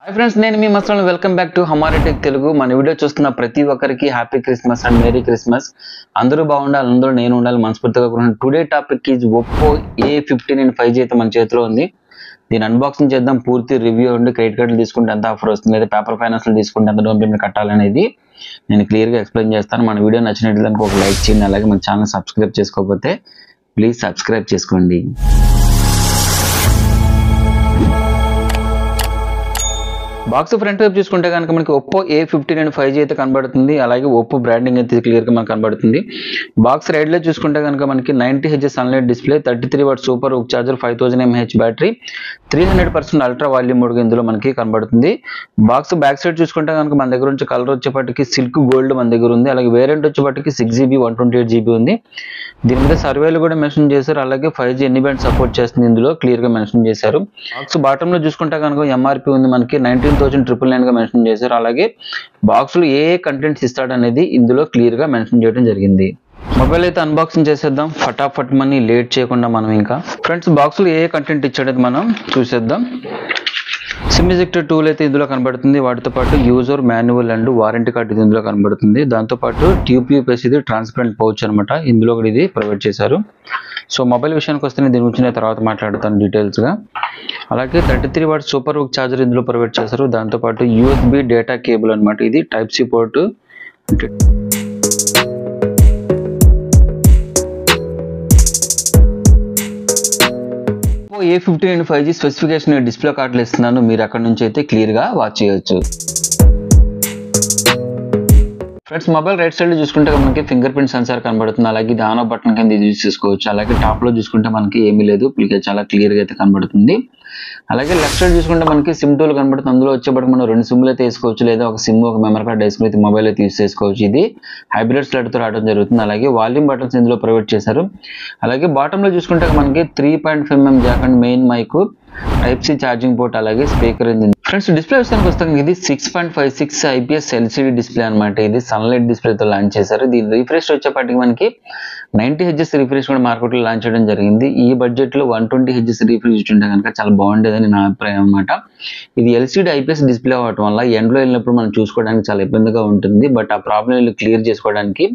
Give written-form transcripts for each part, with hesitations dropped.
Hi friends, నేను మీ Mastan. Welcome back to Hamari tech Telugu. మన వీడియో చూస్తున్న ప్రతి ఒక్కరికి happy Christmas and merry Christmas. అందరూ బాగుండాలి, అందరూ నేను ఉండాలి మనస్ఫూర్తిగా కోరుకుంటున్నాను. Today topic is Oppo A15 5G అయితే మన చేతిలో ఉంది. దీని అన్బాక్సింగ్ చేద్దాం. పూర్తి రివ్యూ ఉండి క్రెడిట్ కార్డులు తీసుకుంటే ఎంత ఆఫర్ వస్తుంది, లేదా పేపర్ ఫైనాన్స్లో తీసుకుంటే ఎంత డౌన్ పేమెంట్ కట్టాలనేది నేను క్లియర్గా ఎక్స్ప్లెయిన్ చేస్తాను. మన వీడియో నచ్చినట్లయితే ఒక లైక్ చేయండి, అలాగే మన ఛానల్ సబ్స్క్రైబ్ చేసుకోకపోతే ప్లీజ్ సబ్స్క్రైబ్ చేసుకోండి. బాక్స్ ఫ్రంట్ వైపు చూసుకుంటే కనుక మనకి ఒప్పో A15 5G అయితే కనబడుతుంది. అలాగే ఒప్పో బ్రాండింగ్ అయితే క్లియర్గా మనకు కనబడుతుంది. బాక్స్ రైడ్లో చూసుకుంటే కనుక మనకి 90Hz sunlight display, 33W super hook charger, 5000 mAh battery, 300% ultra volume mode ఇందులో మనకి కనబడుతుంది. బాక్స్ బ్యాక్ సైడ్ చూసుకుంటే కనుక మన దగ్గర నుంచి కలర్ వచ్చేపటికి సిల్క్ గోల్డ్ మన దగ్గర ఉంది. అలాగే వేరియంట్ వచ్చేపటికి 6GB 128GB ఉంది. దీని మీద సర్వేలు కూడా మెన్షన్ చేశారు. అలాగే 5G ఎన్ని బ్యాండ్ సపోర్ట్ చేస్తుంది ఇందులో క్లియర్గా మెన్షన్ చేశారు. బాక్స్ బాటంలో చూసుకుంటే కనుక MRP ఉంది మనకి 19,999 గా మెన్షన్ చేశారు. అలాగే బాక్స్లో ఏ కంటెంట్స్ ఇస్తాడనేది ఇందులో క్లియర్గా మెన్షన్ చేయడం జరిగింది. మొబైల్ అయితే అన్బాక్సింగ్ చేసేద్దాం ఫటాఫట్ మనీ లేట్ చేయకుండా. మనం ఇంకా ఫ్రెండ్స్ బాక్స్లో ఏ కంటెంట్ ఇచ్చాడేది మనం చూసేద్దాం. సిమ్ ఎజెక్టర్ టూల్ అయితే ఇందులో కనబడుతుంది. వాటితో పాటు user manual and warranty card ఇది ఇందులో కనబడుతుంది. దాంతోపాటు ట్యూబ్ ఇది ట్రాన్స్పరెంట్ పౌచ్ అనమాట, ఇందులో కూడా ఇది ప్రొవైడ్ చేశారు. సో మొబైల్ విషయానికి వస్తే దీని గురించి నేను తర్వాత మాట్లాడతాను డీటెయిల్స్గా. అలాగే 33W సూపర్ హుక్ ఛార్జర్ ఇందులో ప్రొవైడ్ చేశారు. దాంతోపాటు USB డేటా కేబుల్ అనమాట, ఇది Type-C port. A15 5G specification display కార్డులు ఇస్తున్నాను, మీరు అక్కడ నుంచి అయితే క్లియర్గా వాచ్ చేయొచ్చు. ఫ్రెండ్స్ మొబైల్ రైట్ సైడ్ లో చూసుకుంటే మనకి ఫింగర్ ప్రింట్ సెన్సార్ కనబడుతుంది. అలాగే ఇది ఆన్ ఆఫ్ బటన్ కింద యూజ్ చేసుకోవచ్చు. అలాగే టాప్ లో చూసుకుంటే మనకి ఏమీ లేదు, చాలా క్లియర్ గా అయితే కనబడుతుంది. అలాగే లెఫ్ట్ సైడ్ చూసుకుంటే మనకి సిమ్ టూల్ కనబడుతుంది. అందులో వచ్చేప్పటికి మనం 2 సిమ్లు అయితే వేసుకోవచ్చు, లేదా ఒక సిమ్ ఒక మెమరీ కార్డ్ వేసుకుని అయితే మొబైల్ అయితే యూజ్ చేసుకోవచ్చు. ఇది హైబ్రిడ్ స్లాట్ తో రావడం జరుగుతుంది. అలాగే వాల్యూమ్ బటన్స్ ఇందులో ప్రొవైడ్ చేశారు. అలాగే బాటమ్ లో చూసుకుంటే మనకి 3.5mm jack and main mic, Type-C charging port, అలాగే స్పీకర్ ఉంది. ఫ్రెండ్స్ డిస్ప్లే విషయానికి వస్తాం, ఇది 6.56 IPS LCD డిస్ప్లే అనమాట. ఇది సన్లైట్ డిస్ప్లేతో లాంచ్ చేశారు. దీని రిఫ్రెష్ వచ్చేప్పటికి మనకి 90Hz రిఫ్రెష్ కూడా మార్కెట్లో లాంచ్ చేయడం జరిగింది. ఈ బడ్జెట్ లో 120Hz రిఫ్రెష్ ఇచ్చుంటే కనుక చాలా బాగుండేదని నా అభిప్రాయం అనమాట. ఇది LCD IPS డిస్ప్లే అవ్వడం వల్ల ఎండ్లో వెళ్ళినప్పుడు మనం చూసుకోవడానికి చాలా ఇబ్బందిగా ఉంటుంది. బట్ ఆ ప్రాబ్లం క్లియర్ చేసుకోవడానికి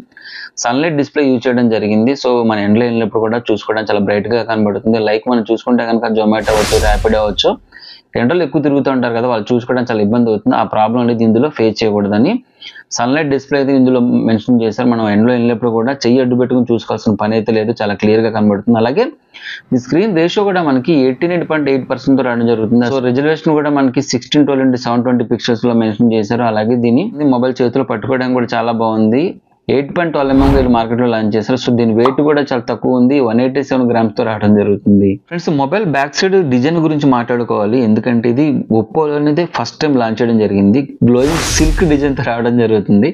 సన్లైట్ డిస్ప్లే యూజ్ చేయడం జరిగింది. సో మన ఎండ్లో వెళ్ళినప్పుడు కూడా చూసుకోవడానికి చాలా బ్రైట్ గా కనబడుతుంది. లైక్ మనం చూసుకుంటే కనుక జొమాటో అవ్వచ్చు, ర్యాపిడ్ అవ్వచ్చు, ఎండలో ఎక్కువ తిరుగుతూ ఉంటారు కదా, వాళ్ళు చూసుకోవడానికి చాలా ఇబ్బంది అవుతుంది. ఆ ప్రాబ్లం అనేది ఇందులో ఫేస్ చేయకూడదని సన్లైట్ డిస్ప్లే అయితే ఇందులో మెన్షన్ చేశారు. మనం ఎండలో వెళ్ళినప్పుడు కూడా చెయ్యి అడ్డు పెట్టుకుని చూసుకోవాల్సిన పని అయితే లేదు, చాలా క్లియర్ గా కనబడుతుంది. అలాగే ఈ స్క్రీన్ రేషియో కూడా మనకి 88.8% తో రావడం జరుగుతుంది. సో రిజల్యూషన్ కూడా మనకి 1612x720 పిక్సెల్స్ లో మెన్షన్ చేశారు. అలాగే దీని మొబైల్ చేతిలో పట్టుకోవడానికి కూడా చాలా బాగుంది. 8.12mm వీళ్ళు మార్కెట్ లో లాంచ్ చేశారు. సో దీని వెయిట్ కూడా చాలా తక్కువ ఉంది, 187 grams తో రావడం జరుగుతుంది. Friends mobile back side design గురించి మాట్లాడుకోవాలి, ఎందుకంటే ఇది ఒప్పోలో అనేది ఫస్ట్ టైం లాంచ్ చేయడం జరిగింది. గ్లోయింగ్ సిల్క్ డిజైన్ తో రావడం జరుగుతుంది.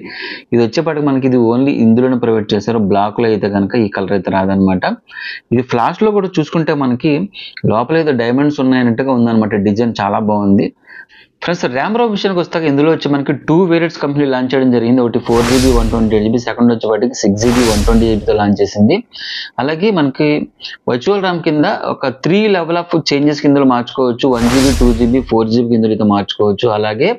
ఇది వచ్చేప్పటికి మనకి ఇది ఓన్లీ ఇందులోనే ప్రొవైడ్ చేశారు. బ్లాక్ లో అయితే కనుక ఈ కలర్ అయితే రాదనమాట. ఇది ఫ్లాష్ లో కూడా చూసుకుంటే మనకి లోపల అయితే డైమండ్స్ ఉన్నాయన్నట్టుగా ఉందన్నమాట. డిజైన్ చాలా బాగుంది. ఫ్రెండ్స్ ర్యామ్ రోమ్ విషయానికి వస్తాక ఇందులో వచ్చి మనకి 2 వేరియంట్స్ కంపెనీ లాంచ్ చేయడం జరిగింది. ఒకటి 4GB 128GB, second వచ్చేవాటికి 6GB 120GB launch చేసింది. అలాగే మనకి వర్చువల్ ర్యామ్ కింద ఒక 3 లెవెల్ ఆఫ్ చేంజెస్ కింద మార్చుకోవచ్చు. 1GB 2GB 4GB కింద అయితే మార్చుకోవచ్చు. అలాగే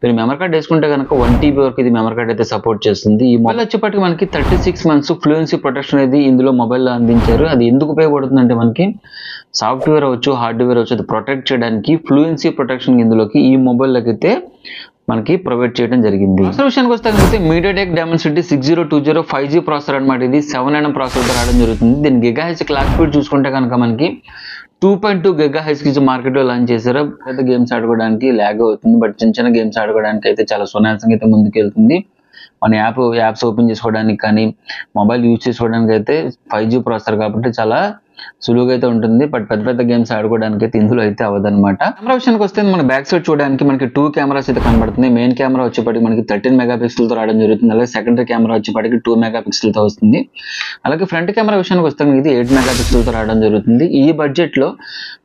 మీరు మెమరీ కార్డ్ వేసుకుంటే కనుక 1TB వరకు ఇది మెమరీ కార్డ్ అయితే సపోర్ట్ చేస్తుంది. ఈ మొబైల్ వచ్చేప్పటికి మనకి 36 months ఫ్లూయెన్సీ ప్రొటెక్షన్ అనేది ఇందులో మొబైల్లో అందించారు. అది ఎందుకు ఉపయోగపడుతుంది అంటే మనకి సాఫ్ట్వేర్ అవచ్చు, హార్డ్వేర్ అవచ్చు, అది ప్రొటెక్ట్ చేయడానికి ఫ్లూయెన్సీ ప్రొటెక్షన్ ఇందులోకి ఈ మొబైల్లోకి అయితే మనకి ప్రొవైడ్ చేయడం జరిగింది. విషయానికి వస్తే మీడియాటెక్ డైమెన్సిటీ 6020 5G ప్రాసెసర్ అనమాట. ఇది 7nm ప్రాసెసర్ రావడం జరుగుతుంది. దీని GHz క్లాక్ స్పీడ్ చూసుకుంటే కనుక మనకి 2.2 GHz కి మార్కెట్లో లాంచ్ చేశారు. పెద్ద గేమ్స్ ఆడుకోవడానికి ల్యాగ్ అవుతుంది, బట్ చిన్న గేమ్స్ ఆడుకోవడానికి అయితే చాలా సునాయాసంగా అయితే ముందుకు వెళ్తుంది. మన యాప్స్ ఓపెన్ చేసుకోవడానికి కానీ మొబైల్ యూజ్ చేసుకోవడానికి అయితే 5G ప్రాసెసర్ కాబట్టి చాలా సులువుగా అయితే ఉంటుంది. బట్ పెద్ద గేమ్స్ ఆడుకోవడానికి అయితే ఇందులో అయితే అవ్వదన్నమాట. కెమెరా విషయానికి వస్తే మన బ్యాక్ సైడ్ చూడడానికి మనకి 2 కెమెరాస్ అయితే కనబడుతుంది. మెయిన్ కెమెరా వచ్చేప్పటికి మనకి 13 MP తో రావడం జరుగుతుంది. అలాగే సెకండరీ కెమెరా వచ్చేప్పటికి 2 MP తో వస్తుంది. అలాగే ఫ్రంట్ కెమెరా విషయానికి వస్తే ఇది 8 MP తో రావడం జరుగుతుంది. ఈ బడ్జెట్ లో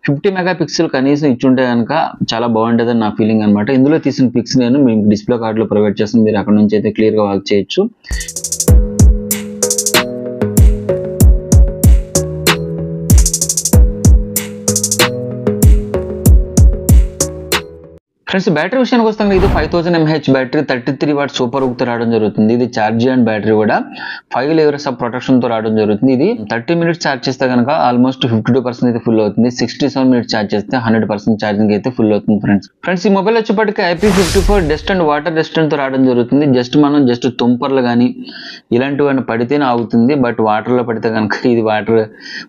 50 MP కనీసం ఇచ్చుంటే కనుక చాలా బాగుండేదని నా ఫీలింగ్ అనమాట. ఇందులో తీసిన పిక్స్ నేను మీకు డిస్ప్లే కార్డ్ లో ప్రొవైడ్ చేస్తాను, మీరు అక్కడ నుంచి అయితే క్లియర్ గా వర్క్ చేయొచ్చు. ఫ్రెండ్స్ బ్యాటరీ విషయానికి వస్తాం, ఇది 5000 mAh బ్యాటరీ 33 వాట్ సూపర్ తో రావడం జరుగుతుంది. ఇది ఛార్జ్ అండ్ బ్యాటరీ కూడా 5 లేయర్స్ ఆఫ్ ప్రొటెక్షన్ తో రావడం జరుగుతుంది. ఇది 30 మినిట్స్ ఛార్జ్ చేస్తే కనుక ఆల్మోస్ట్ 52% అయితే ఫుల్ అవుతుంది. 67 మినిట్స్ ఛార్జ్ చేస్తే 100% ఛార్జింగ్ అయితే ఫుల్ అవుతుంది ఫ్రెండ్స్. ఈ మొబైల్ వచ్చేప్పటికి IP54 dust and water resistant తో రావడం జరుగుతుంది. జస్ట్ తుంపర్లు కానీ ఇలాంటివన్నీ పడితేనే ఆగుతుంది. బట్ వాటర్ లో పడితే కనుక ఇది వాటర్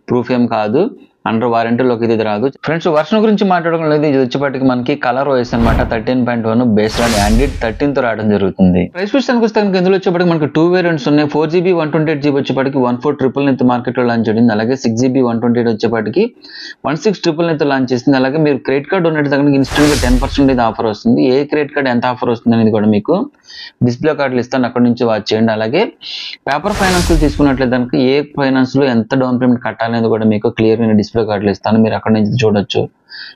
ప్రూఫ్ ఏం కాదు, అండర్ వారంటీలోకి ఇది రాదు. ఫ్రెండ్స్ వర్షన్ గురించి మాట్లాడడం లేదు, ఇది వచ్చేప్పటికి మనకి కలర్ OS అనమాట 13.1 బేస్డ్ ఆన్ Android 13 తో రావడం జరుగుతుంది. ప్రైస్ విషయానికి వస్తే కనుక ఇందులో వచ్చేప్పటికి మనకి 2 వేరియంట్స్ ఉన్నాయి. 4GB 128GB వచ్చేప్పటికి 14,999 మార్కెట్ లో లాంచ్ అయింది. అలాగే 6GB 128 వచ్చేప్పటికి 16,999 లాంచ్ చేసింది. అలాగే మీరు క్రెడిట్ కార్డ్ ఉన్నట్టు కనుక ఇన్స్టెంట్ గా 10% ఆఫర్ వస్తుంది. ఏ క్రెడిట్ కార్డ్ ఎంత ఆఫర్ వస్తుంది అనేది కూడా మీకు డిస్ప్లే కార్డులు ఇస్తాను, అక్కడ నుంచి వాచ్ చేయండి. అలాగే పేపర్ ఫైనాన్స్ తీసుకున్నట్లయితే కనుక ఏ ఫైనాన్స్ లో ఎంత డౌన్ పేమెంట్ కట్టాలనేది కూడా మీకు క్లియర్ గా డిస్ప్లే కార్డులు ఇస్తాను, మీరు అక్కడ నుంచి చూడొచ్చు.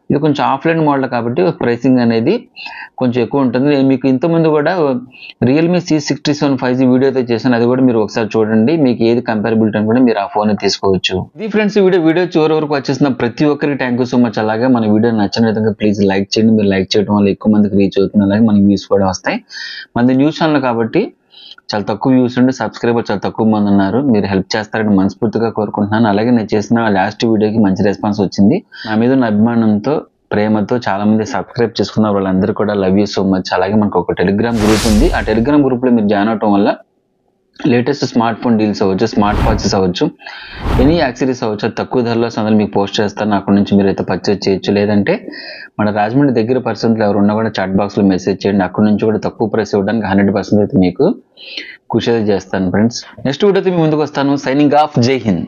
ఇది కొంచెం ఆఫ్లైన్ మోడల్ కాబట్టి ప్రైసింగ్ అనేది కొంచెం ఎక్కువ ఉంటుంది. నేను మీకు ఇంతకుముందు కూడా రియల్మీ C67 5G వీడియో అయితే చేశాను, అది కూడా మీరు ఒకసారి చూడండి. మీకు ఏది కంపారబిలిటీ అని కూడా మీరు ఆ ఫోన్ తీసుకోవచ్చు. ఇది ఫ్రెండ్స్ వీడియో చివరి వరకు వచ్చేసిన ప్రతి ఒక్కరికి థ్యాంక్ యూ సో మచ్. అలాగే మన వీడియో నచ్చిన విధంగా ప్లీజ్ లైక్ చేయండి. మీరు లైక్ చేయడం వల్ల ఎక్కువ మందికి రీచ్ అవుతుంది, అలాగే మనకి వ్యూస్ కూడా వస్తాయి. మనది న్యూస్ ఛానల్ కాబట్టి చాలా తక్కువ వ్యూస్ ఉండి సబ్స్క్రైబర్ చాలా తక్కువ మంది ఉన్నారు. మీరు హెల్ప్ చేస్తారని మనస్ఫూర్తిగా కోరుకుంటున్నాను. అలాగే నేను చేసిన లాస్ట్ వీడియోకి మంచి రెస్పాన్స్ వచ్చింది. నా మీద ఉన్న అభిమానంతో ప్రేమతో చాలా మంది సబ్స్క్రైబ్ చేసుకున్నారు, వాళ్ళందరూ కూడా లవ్ యూ సో మచ్. అలాగే మనకు ఒక టెలిగ్రామ్ గ్రూప్ ఉంది, ఆ టెలిగ్రామ్ గ్రూప్ లో మీరు జాయిన్ అవడం వల్ల లేటెస్ట్ స్మార్ట్ ఫోన్ డీల్స్ అవ్వచ్చు, స్మార్ట్ వాచెస్ అవ్వచ్చు, ఎనీ యాక్సరీస్ అవ్వచ్చు, తక్కువ ధరలో అందులో మీకు పోస్ట్ చేస్తాను. అక్కడ నుంచి మీరు అయితే పర్చేజ్ చేయొచ్చు. లేదంటే మన రాజమండ్రి దగ్గర పర్సన్లు ఎవరు ఉన్నా కూడా చాట్ బాక్స్ లో మెసేజ్ చేయండి, అక్కడ నుంచి కూడా తక్కువ ప్రైస్ ఇవ్వడానికి 100% అయితే మీకు కృషి చేస్తాను ఫ్రెండ్స్. నెక్స్ట్ వీడియోతో మీ ముందుకు వస్తాను. సైనింగ్ ఆఫ్, జై హింద్.